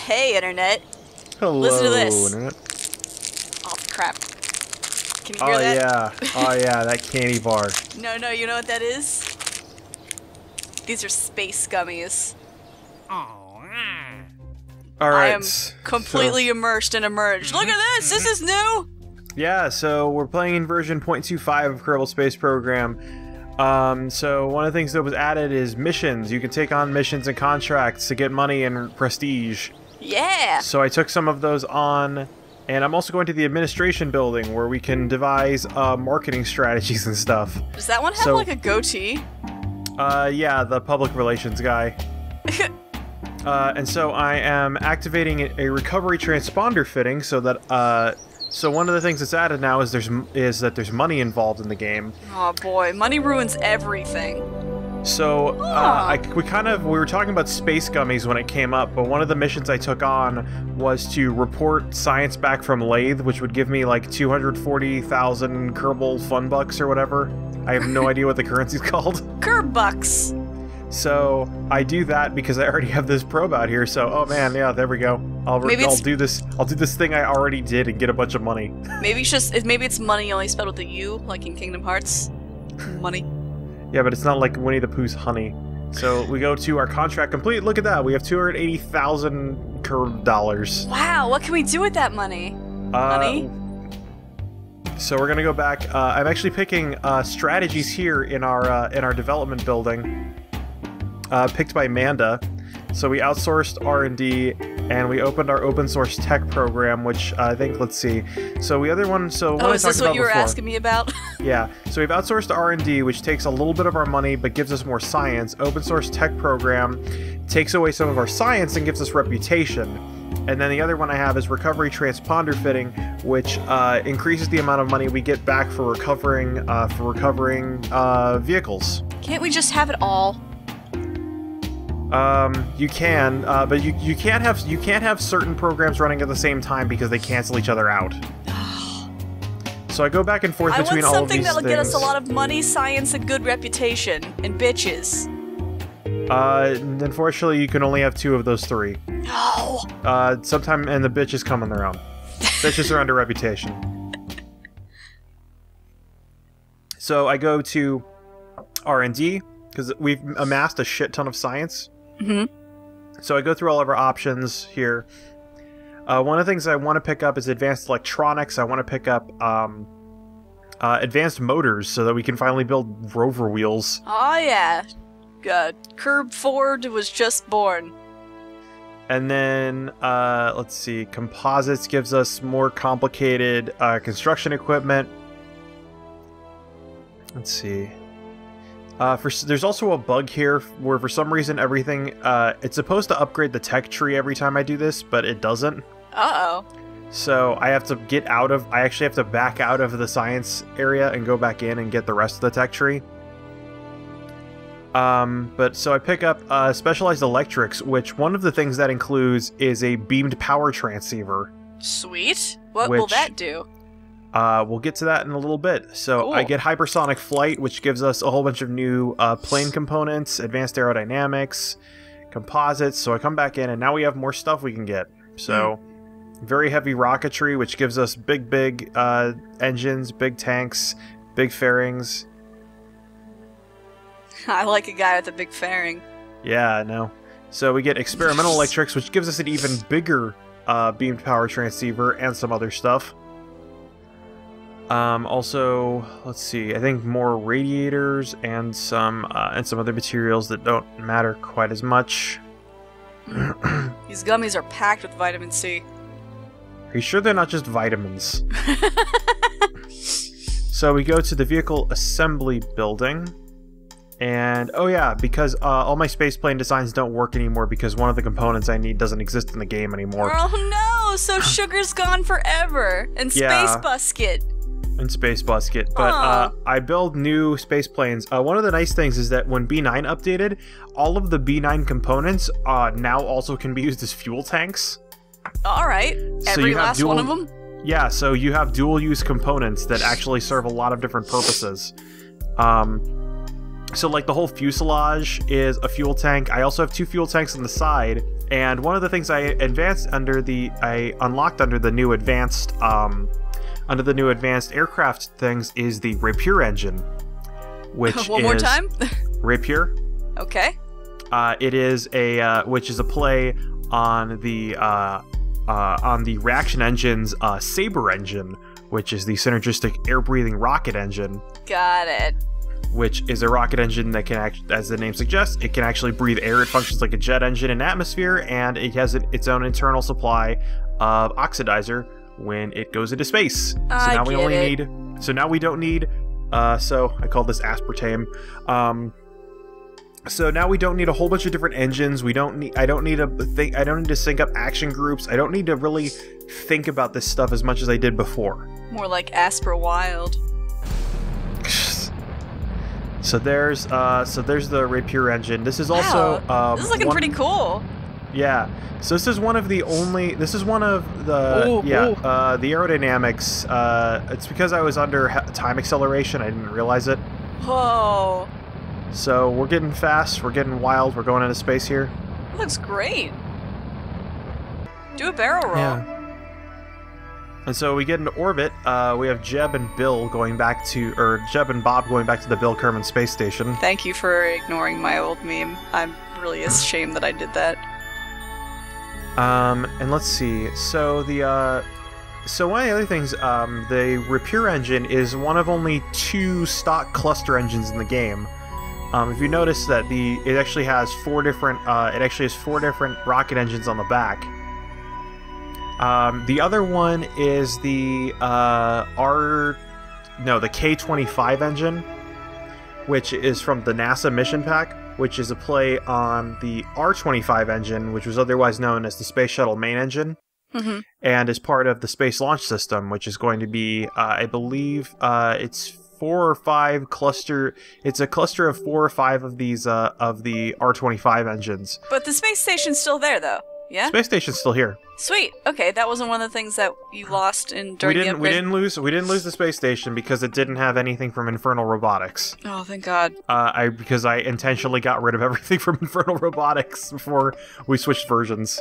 Hey, Internet. Hello, Listen to this. Internet. Oh, crap. Can you hear that? Yeah. Oh, yeah, that candy bar. No, you know what that is? These are space gummies. All right. I am completely immersed and emerged. Look at this! This is new! Yeah, so we're playing in version 0.25 of Kerbal Space Program. So one of the things that was added is missions. You can take on missions and contracts to get money and prestige. Yeah! So I took some of those on, and I'm also going to the administration building where we can devise marketing strategies and stuff. Does that one have like a goatee? Yeah, the public relations guy. And so I am activating a recovery transponder fitting so that so one of the things that's added now is that there's money involved in the game. Oh boy, money ruins everything. So we were talking about space gummies when it came up, but one of the missions I took on was to report science back from Lathe, which would give me like 240,000 Kerbal Fun Bucks or whatever. I have no idea what the currency's called. Kerbucks. So I do that because I already have this probe out here. So oh man, yeah, there we go. I'll do this thing I already did and get a bunch of money. Maybe it's money only spelled with a U, like in Kingdom Hearts. Money. Yeah, but it's not like Winnie the Pooh's honey. So we go to our contract complete. Look at that. We have 280,000 Kerb dollars. Wow, what can we do with that money? Money? So we're gonna go back. I'm actually picking strategies here in our development building. Picked by Manda. So we outsourced R&D and we opened our open source tech program, which I think, let's see. So the other one, oh, is this what you were asking me about? Yeah. So we've outsourced R&D, which takes a little bit of our money but gives us more science. Open source tech program takes away some of our science and gives us reputation. And then the other one I have is recovery transponder fitting, which increases the amount of money we get back for recovering vehicles. Can't we just have it all? You can, but you can't have certain programs running at the same time because they cancel each other out. So I go back and forth between all of these things. I want something that'll get us a lot of money, science, and good reputation, and bitches. Unfortunately, you can only have 2 of those 3. No! And the bitches come on their own. Bitches are under reputation. So I go to R&D, because we've amassed a shit ton of science. Mm-hmm. So I go through all of our options here. One of the things I want to pick up is advanced electronics. I want to pick up advanced motors so that we can finally build rover wheels. Oh yeah. Kerb Ford was just born. And then, let's see, composites gives us more complicated construction equipment. Let's see. There's also a bug here where for some reason everything, it's supposed to upgrade the tech tree every time I do this, but it doesn't. Uh-oh. So I have to I actually have to back out of the science area and go back in and get the rest of the tech tree. So I pick up specialized electrics, which one of the things that includes is a beamed power transceiver. Sweet. What will that do? We'll get to that in a little bit. So cool. I get hypersonic flight, which gives us a whole bunch of new plane components, advanced aerodynamics, composites. So I come back in, and now we have more stuff we can get. So very heavy rocketry, which gives us big engines, big tanks, big fairings. I like a guy with a big fairing. Yeah, I know. So we get experimental electrics, which gives us an even bigger beamed power transceiver and some other stuff. Also, let's see, I think more radiators and some other materials that don't matter quite as much. These gummies are packed with vitamin C. Are you sure they're not just vitamins? So we go to the vehicle assembly building. And, oh yeah, because all my spaceplane designs don't work anymore because one of the components I need doesn't exist in the game anymore. Oh no! So Sugar's gone forever! And Space Busket! And Space Busket. But I build new space planes. One of the nice things is that when B9 updated, all of the B9 components now also can be used as fuel tanks. Alright. Every last one of them? Yeah, so you have dual-use components that actually serve a lot of different purposes. So like the whole fuselage is a fuel tank. I also have 2 fuel tanks on the side, And one of the things I unlocked under the new advanced aircraft things is the Rapier engine, which One more time? Rapier. Okay. It is which is a play on the reaction engine's Saber engine, which is the synergistic air-breathing rocket engine. Got it. Which is a rocket engine that can, as the name suggests, it can actually breathe air. It functions like a jet engine in atmosphere, and it has its own internal supply of oxidizer when it goes into space. So now we only need. So now we don't need. So I call this aspartame. So now we don't need a whole bunch of different engines. We don't need. I don't need to sync up action groups. I don't need to really think about this stuff as much as I did before. More like Aspar Wild. So there's the Rapier engine. This is also this is looking pretty cool. Yeah. So this is one of the the aerodynamics. It's because I was under time acceleration. I didn't realize it. Whoa. So we're getting fast. We're getting wild. We're going into space here. It looks great. Do a barrel roll. Yeah. And so we get into orbit. We have Jeb and Bob going back to the Bill Kerman space station. Thank you for ignoring my old meme. I'm really ashamed that I did that. And let's see. So so one of the other things, the Rapier engine is one of only 2 stock cluster engines in the game. If you notice that it actually has 4 different rocket engines on the back. The other one is the K-25 engine, which is from the NASA mission pack, which is a play on the R-25 engine, which was otherwise known as the Space Shuttle main engine, and is part of the Space Launch System, which is going to be, I believe, it's 4 or 5 cluster. It's a cluster of 4 or 5 of these of the R-25 engines. But the space station's still there, though. Yeah. Space station's still here. Sweet. Okay, that wasn't one of the things that you lost during the upgrade. We didn't lose the space station because it didn't have anything from Infernal Robotics. Oh, thank God. Because I intentionally got rid of everything from Infernal Robotics before we switched versions.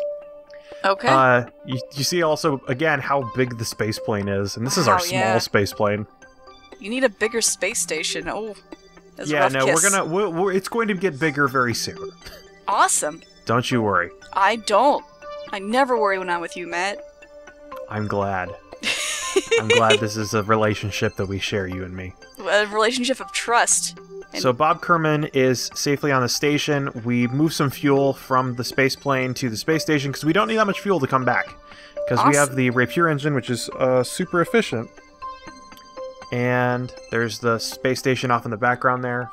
Okay. You see also again how big the space plane is, and this is our small space plane. You need a bigger space station. Oh, that's yeah. A rough No, kiss. it's going to get bigger very soon. Awesome. Don't you worry. I don't. I never worry when I'm with you, Matt. I'm glad. I'm glad this is a relationship that we share, you and me. A relationship of trust. So Bob Kerman is safely on the station. We move some fuel from the space plane to the space station because we don't need that much fuel to come back. Because we have the Rapier engine, which is super efficient. And there's the space station off in the background there.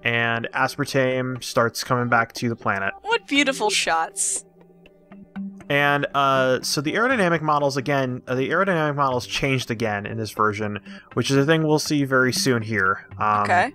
And aspartame starts coming back to the planet. What beautiful shots. And so the aerodynamic models changed again in this version, which is a thing we'll see very soon here. Okay.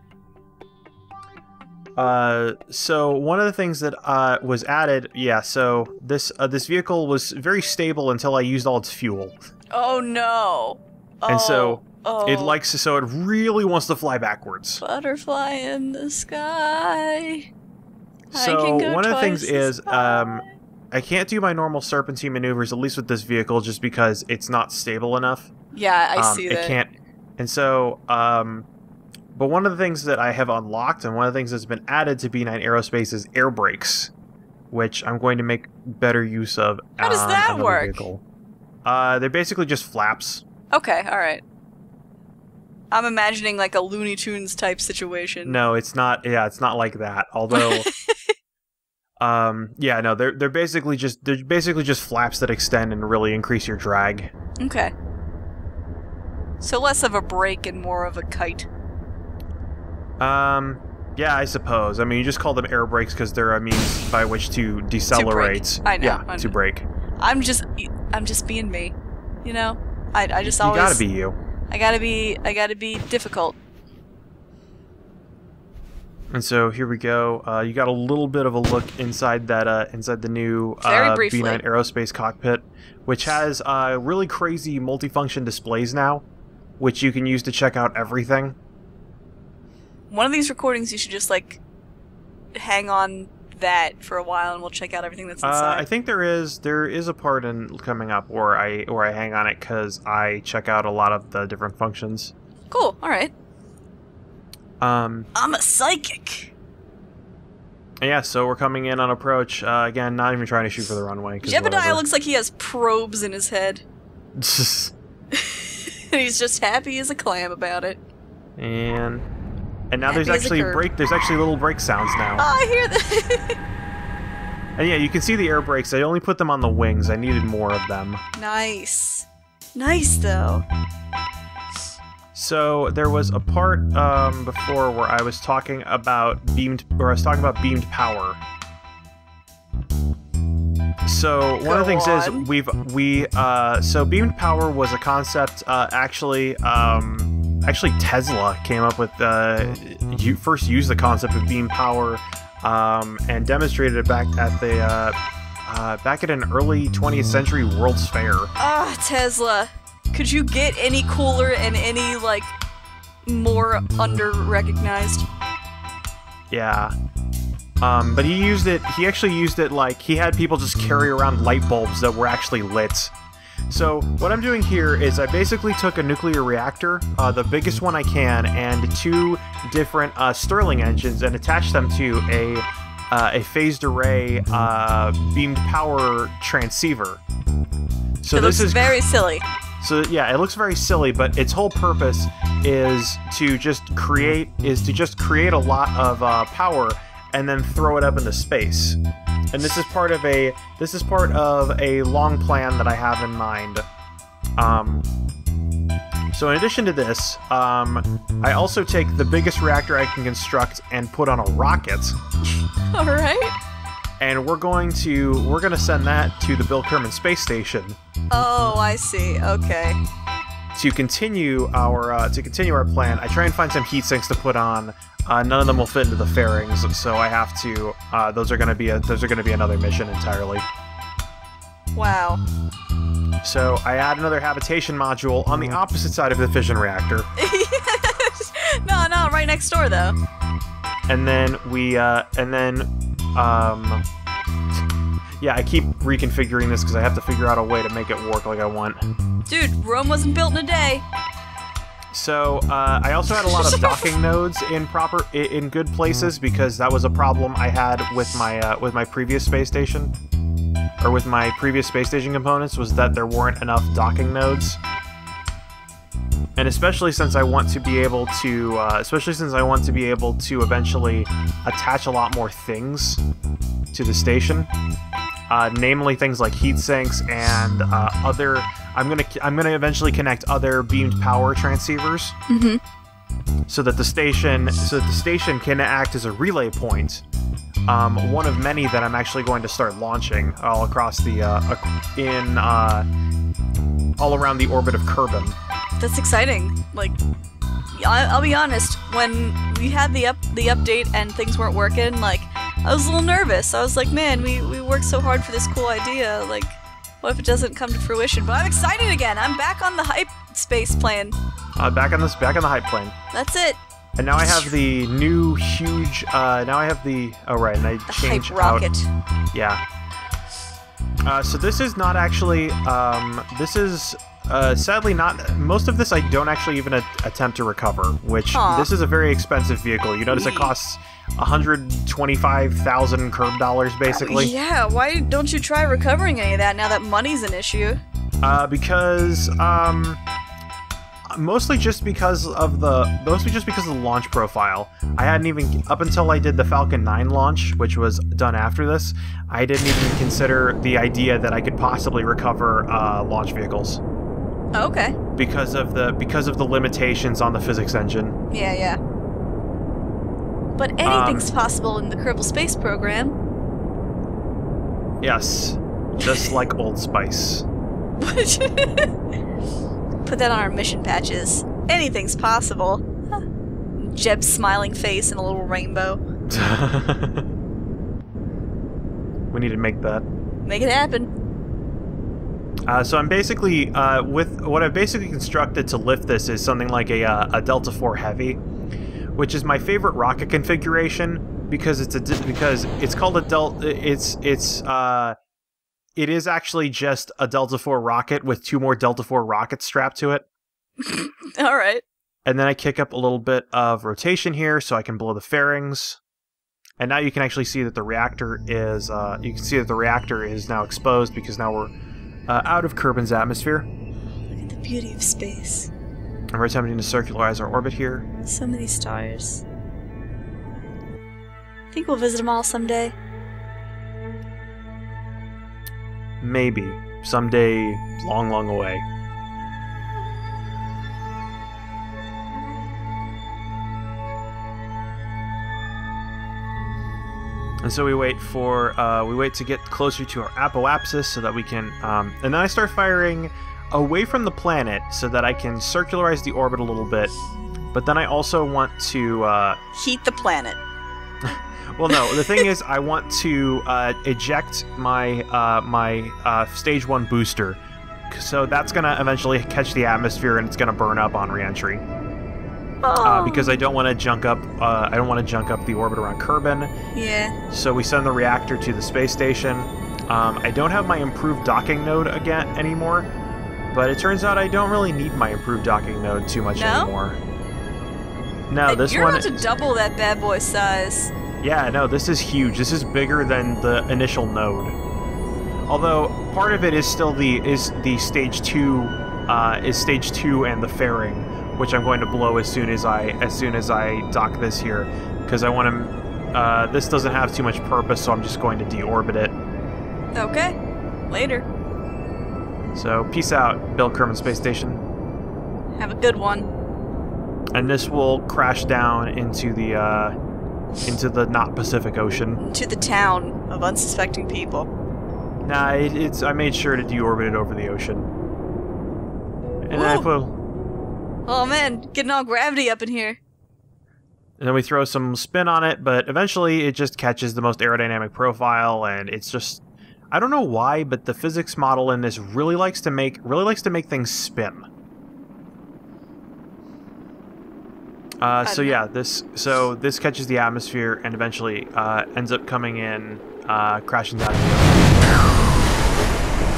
So one of the things that was added, so this vehicle was very stable until I used all its fuel. Oh no. And so it really wants to fly backwards. Butterfly in the sky. So one of the things is I can't do my normal serpentine maneuvers, at least with this vehicle, just because it's not stable enough. Yeah, I see that. It can't. And so, but one of the things that I have unlocked, and one of the things that's been added to B9 Aerospace is air brakes, which I'm going to make better use of. How does that work? Vehicle. They're basically just flaps. Okay, alright. I'm imagining like a Looney Tunes type situation. No, it's not. Yeah, it's not like that. Although, they're basically just flaps that extend and really increase your drag. Okay. So less of a brake and more of a kite. Yeah, I suppose. I mean, you just call them air brakes because they're a means by which to decelerate. I know. Yeah, to brake. I'm just being me. You know? I just always... You gotta be you. I gotta be difficult. And so here we go. You got a little bit of a look inside that inside the new B9 Aerospace cockpit, which has really crazy multifunction displays now, which you can use to check out everything. One of these recordings you should just like hang on that for a while, and we'll check out everything that's inside. I think there is a part in coming up where I hang on it because I check out a lot of the different functions. Cool. All right. I'm a psychic. Yeah, so we're coming in on approach. Again, not even trying to shoot for the runway. Jebediah looks like he has probes in his head. He's just happy as a clam about it. And now there's actually little brake sounds now. Oh, I hear that. And yeah, you can see the air brakes. I only put them on the wings. I needed more of them. Nice. Nice, though. So there was a part before where I was talking about beamed power. So one of the things is so beamed power was a concept actually Tesla came up with first used the concept of beam power and demonstrated it back at an early 20th century World's Fair. Tesla. Could you get any cooler and any, like, more under-recognized? Yeah. But he actually used it like, he had people just carry around light bulbs that were actually lit. So, what I'm doing here is I basically took a nuclear reactor, the biggest one I can, and 2 different Stirling engines and attached them to a phased array beamed power transceiver. So this is very silly. So yeah, it looks very silly, but its whole purpose is to just create a lot of power and then throw it up into space. And this is part of a long plan that I have in mind. So in addition to this, I also take the biggest reactor I can construct and put on a rocket. All right. And we're gonna send that to the Bill Kerman Space Station. Oh, I see. Okay. To continue our plan, I try and find some heat sinks to put on. None of them will fit into the fairings, so I have to. Those are gonna be another mission entirely. Wow. So I add another habitation module on the opposite side of the fission reactor. No, right next door though. And then yeah, I keep reconfiguring this because I have to figure out a way to make it work like I want. Dude, Rome wasn't built in a day. So, I also had a lot of docking nodes in good places because that was a problem I had with my previous space station, or with my previous space station components, was that there weren't enough docking nodes. And especially since I want to be able to, eventually attach a lot more things to the station, namely things like heat sinks and other. I'm gonna eventually connect other beamed power transceivers, so that the station can act as a relay point. One of many that I'm actually going to start launching all across the all around the orbit of Kerbal. That's exciting. Like, I'll be honest, when we had the update and things weren't working, like, I was a little nervous. I was like, man, we worked so hard for this cool idea, like, what if it doesn't come to fruition? But I'm excited again. I'm back on the hype space plane. Back on the hype plane. That's it. And now I have the new huge. Now I have the. Oh right, and I change hype rocket. Yeah. So this is not actually. This is sadly not. Most of this I don't actually even attempt to recover. Which this is a very expensive vehicle. You notice it costs 125,000 Kerb dollars basically. Yeah. Why don't you try recovering any of that now that money's an issue? Because mostly just because of the launch profile. I hadn't even, up until I did the Falcon 9 launch, which was done after this, I didn't even consider the idea that I could possibly recover launch vehicles. Okay. Because of the limitations on the physics engine. Yeah. But anything's possible in the Kerbal Space Program. Yes. Just like Old Spice. Put that on our mission patches. Anything's possible. Jeb's smiling face and a little rainbow. We need to make that. Make it happen. So I'm basically, with what I've basically constructed to lift this is something like a Delta IV Heavy, which is my favorite rocket configuration, because it's called a Delta. It is actually just a Delta IV rocket with 2 more Delta IV rockets strapped to it. All right. And then I kick up a little bit of rotation here so I can blow the fairings. And now you can actually see that the reactor is now exposed because now we're out of Kerbin's atmosphere. Look at the beauty of space. And we're attempting to circularize our orbit here. So many stars. Think we'll visit them all someday? Maybe. Someday long, long away. And so we wait to get closer to our apoapsis so that we can, and then I start firing away from the planet so that I can circularize the orbit a little bit. But then I also want to heat the planet. Well, no. The thing is, I want to eject my stage 1 booster, so that's gonna eventually catch the atmosphere and it's gonna burn up on reentry. Because I don't want to junk up. I don't want to junk up the orbit around Kerbin. Yeah. So we send the reactor to the space station. I don't have my improved docking node anymore, but it turns out I don't really need my improved docking node too much anymore. No, this you're one. about to double that bad boy size. Yeah, no, this is huge. This is bigger than the initial node. Although part of it is still the stage 2 and the fairing, which I'm going to blow as soon as I dock this here, because I want to. This doesn't have too much purpose, so I'm just going to deorbit it. Okay, later. So peace out, Bill Kerbal Space Station. Have a good one. And this will crash down into the not Pacific Ocean. To the town of unsuspecting people. Nah, I made sure to deorbit it over the ocean. And then I put. Oh man, getting all gravity up in here. And then we throw some spin on it, but eventually it just catches the most aerodynamic profile, and it's just, I don't know why, but the physics model in this really likes to make things spin. This catches the atmosphere and eventually ends up coming in, crashing down.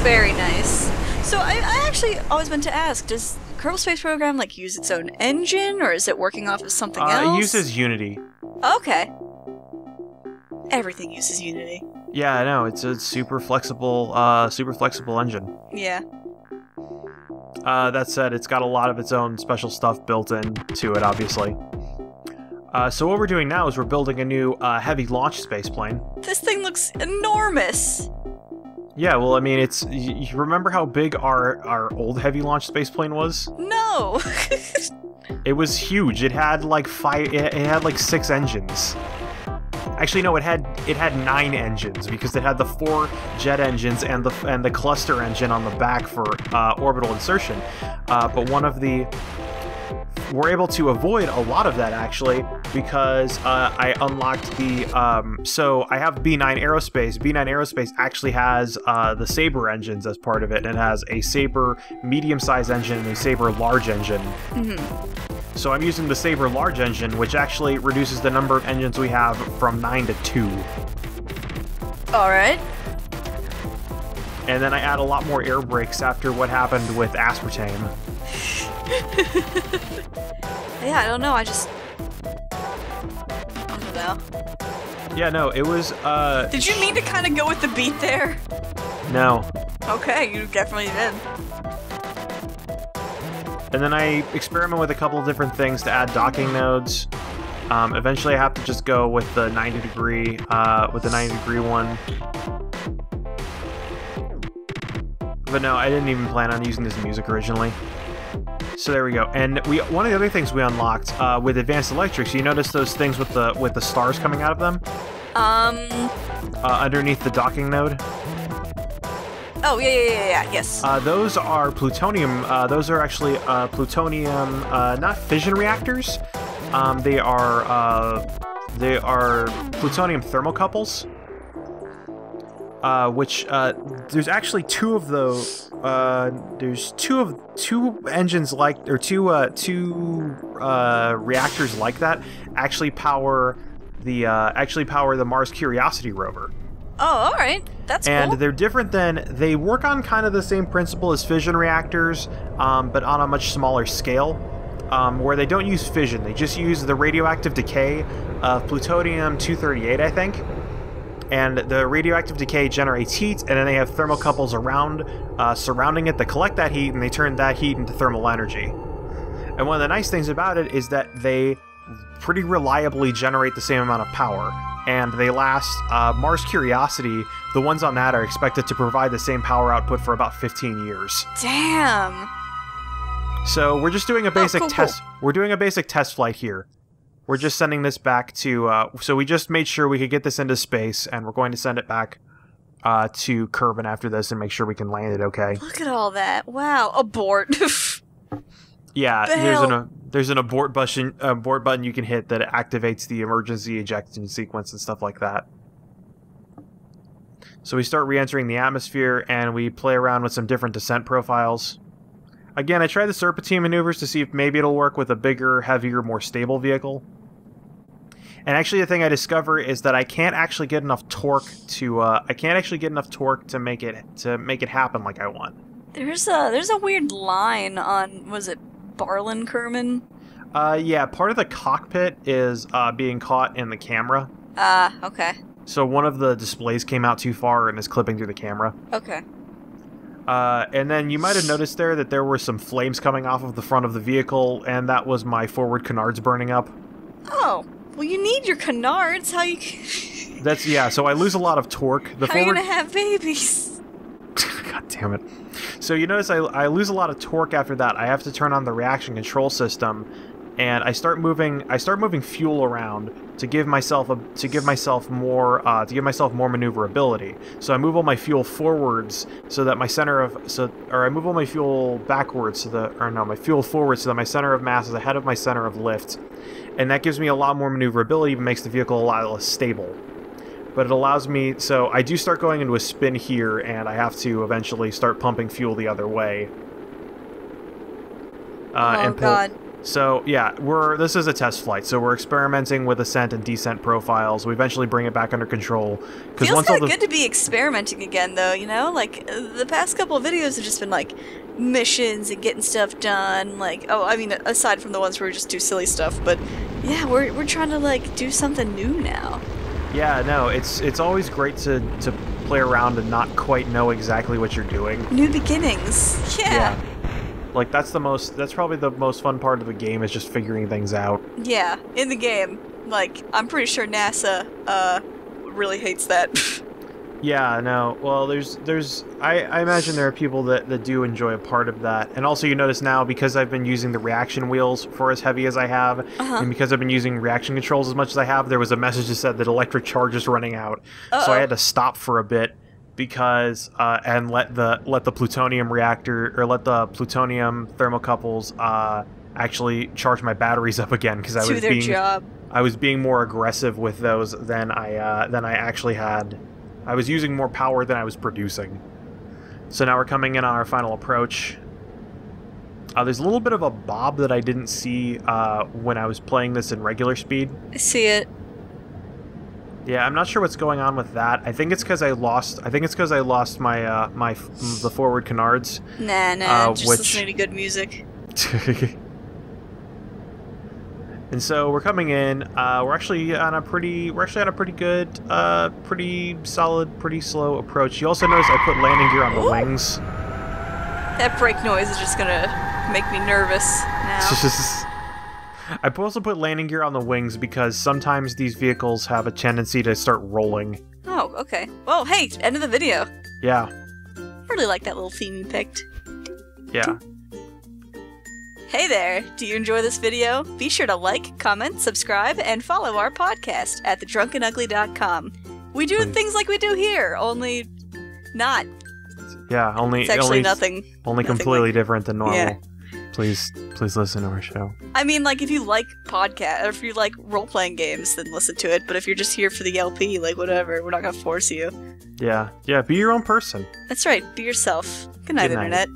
Very nice. So I actually always meant to ask, does Kerbal Space Program like use its own engine, or is it working off of something else? It uses Unity. Okay. Everything uses Unity. Yeah, I know. It's a super flexible engine. Yeah. That said, it's got a lot of its own special stuff built into it, obviously. So what we're doing now is we're building a new heavy launch spaceplane. This thing looks enormous. Yeah, well, I mean, you remember how big our old heavy launch spaceplane was? No. It was huge. It had like 6 engines. Actually, no, it had 9 engines because it had the 4 jet engines and the cluster engine on the back for orbital insertion. But we're able to avoid a lot of that actually because I unlocked the. So I have B9 Aerospace. B9 Aerospace actually has the Sabre engines as part of it, and it has a Sabre medium-sized engine and a Sabre large engine. Mm-hmm. So I'm using the Sabre large engine, which actually reduces the number of engines we have from 9 to 2. Alright. And then I add a lot more air brakes after what happened with aspartame. Yeah, I don't know, I don't know. Yeah, no, it was, Did you mean to kind of go with the beat there? No. Okay, you definitely did. And then I experiment with a couple of different things to add docking nodes. Eventually I have to just go with the 90 degree one. But no, I didn't even plan on using this music originally. So there we go. And one of the other things we unlocked with advanced electrics, you notice those things with the stars coming out of them? Underneath the docking node? Oh, yeah, yes. Those are plutonium, those are actually plutonium, not fission reactors. They are plutonium thermocouples. Which, there's actually 2 of those, there's two engines two reactors like that actually power actually power the Mars Curiosity rover. Oh, all right. That's cool. And they're different they work on kind of the same principle as fission reactors, but on a much smaller scale, where they don't use fission. They just use the radioactive decay of plutonium-238, I think. And the radioactive decay generates heat, and then they have thermocouples around, surrounding it that collect that heat, and they turn that heat into thermal energy. And one of the nice things about it is that they pretty reliably generate the same amount of power. And they last, Mars Curiosity, the ones on that are expected to provide the same power output for about 15 years. Damn! So we're just doing a basic test. Cool. We're doing a basic test flight here. We're just sending this back to, so we just made sure we could get this into space, and we're going to send it back to Kerbin after this and make sure we can land it okay. Look at all that. Wow. Abort. Yeah, there's an abort button you can hit that activates the emergency ejection sequence and stuff like that. So we start re-entering the atmosphere, and we play around with some different descent profiles. Again, I tried the serpentine maneuvers to see if maybe it'll work with a bigger, heavier, more stable vehicle. And actually, the thing I discover is that I can't actually get enough torque to make it happen like I want. There's a weird line on, was it Barlin Kerman? Yeah, part of the cockpit is being caught in the camera. Okay. So one of the displays came out too far and is clipping through the camera. Okay. And then you might have noticed there that there were some flames coming off of the front of the vehicle, and that was my forward canards burning up. Oh, well, you need your canards. How you? So I lose a lot of torque. How are you gonna have babies? God damn it. So you notice I lose a lot of torque after that. I have to turn on the reaction control system, and I start moving fuel around to give myself more maneuverability. So I move all my fuel forwards so that my I move all my fuel backwards my fuel forwards so that my center of mass is ahead of my center of lift. And that gives me a lot more maneuverability and makes the vehicle a lot less stable. But it allows me, so I do start going into a spin here, and I have to eventually start pumping fuel the other way. God. So yeah, this is a test flight, so we're experimenting with ascent and descent profiles. We eventually bring it back under control. Feels kind of good to be experimenting again, though. You know, like the past couple of videos have just been like missions and getting stuff done. Like, oh, I mean, aside from the ones where we just do silly stuff, but yeah, we're trying to like do something new now. Yeah, no, it's always great to play around and not quite know exactly what you're doing. New beginnings. Yeah. Like that's probably the most fun part of the game, is just figuring things out. Yeah, in the game. Like, I'm pretty sure NASA really hates that. Yeah, no. Well, I imagine there are people that do enjoy a part of that. And also you notice now, because I've been using the reaction wheels for as heavy as I have, and because I've been using reaction controls as much as I have, there was a message that said that electric charge is running out. So I had to stop for a bit because and let the plutonium reactor, or let the plutonium thermocouples actually charge my batteries up again, because I was being more aggressive with those than I actually had. I was using more power than I was producing. So now we're coming in on our final approach. There's a little bit of a bob that I didn't see when I was playing this in regular speed. I see it. Yeah, I'm not sure what's going on with that. I think it's because I lost my the forward canards. Nah, just listening to good music. And so we're coming in. We're actually on a pretty good, pretty solid, pretty slow approach. You also notice I put landing gear on the wings. That brake noise is just gonna make me nervous now. I also put landing gear on the wings because sometimes these vehicles have a tendency to start rolling. Oh, okay. Well, hey, end of the video. Yeah. Really like that little theme you picked. Yeah. Hey there! Do you enjoy this video? Be sure to like, comment, subscribe, and follow our podcast at thedrunkenugly.com. We do things like we do here, only not. Yeah, it's actually nothing. Only completely different than normal. Yeah. Please listen to our show. I mean, like, if you like podcast, or if you like role-playing games, then listen to it. But if you're just here for the LP, like, whatever, we're not gonna force you. Yeah, be your own person. That's right, be yourself. Good night, Internet.